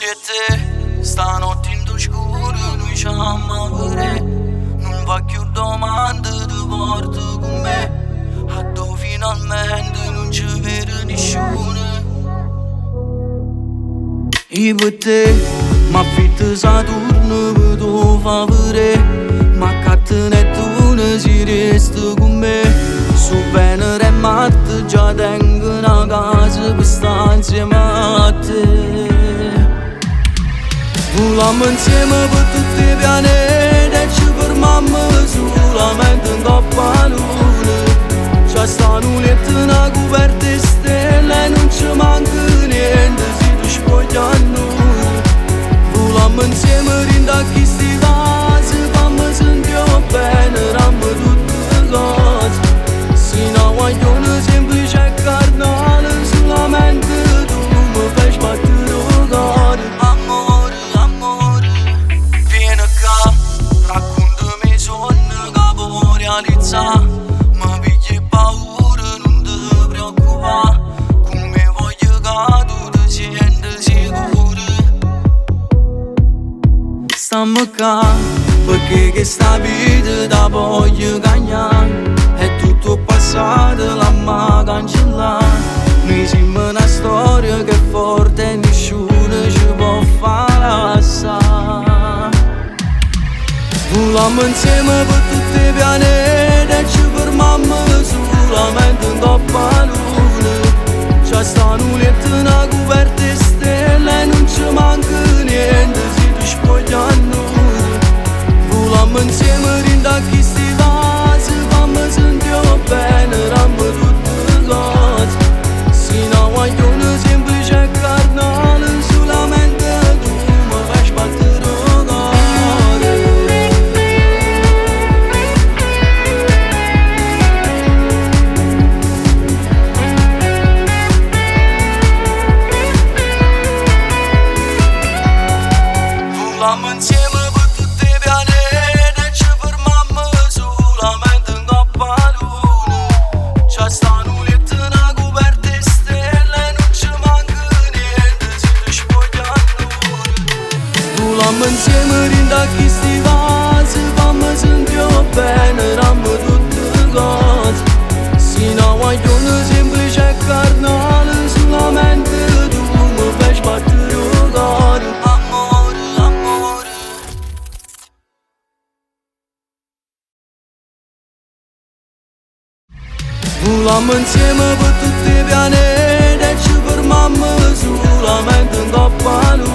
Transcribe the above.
Giuriete, stanotte in scuro noi ci amare. Non va più domande di porto con me. A dove finalmente non ci vede nessuno. E per te, ma fitta Saturno per tuo favore. Ma cattene tu ne si resta con me. Su Venere e Marte già tengo una casa per stare insieme a te. Volammo insieme per tutti i pianeti e ci fermammo solamente in coppa a luna. C'è sta nuletta una coperta di stelle e non ci manca niente se tu spogli a noi. Volammo insieme rinda chi sti casi, fammi sentire bene, rammo tutte le cose. Sino a guaglione semplice e carnale, solamente tu mi fai sbattere il cuore. Amore, amore, vieni qua, raccontami i sogni che puoi realizzare. Mi pigli paura, non ti preoccupare, come voglio che tu ti senti sicuro. Stammi qua, perché questa vita da voglio cagnare. È tutto passato, la ma cancellare. Noi siamo una storia che è forte e nessuno ci può far assare. Volammo insieme per tutti i pianeti e ci fermammo solamente in coppa a luna. C'è sta nuletta una coperta di stelle e non ci manca niente se tu spogli a noi. Volammo insieme rinda chi sti casi, fammi sentire bene, rammo tutte le cose. Sino a guaglione semplice e carnale, solamente tu mi fai sbattere il cuore. Volammo insieme per tutti i pianeti e ci fermammo solamente in coppa a luna. C'è sta nuletta una coperta di stelle e non ci manca niente se tu spogli a noi. Volammo insieme rinda chi sti casi, fammi sentire bene, rammo tutte le cose. Sino a guaglione semplice e carnale, solamente tu mi fai sbattere il cuore. Amore, amore. Volammo insieme per tutti i pianeti e ci fermammo solamente in coppa a luna.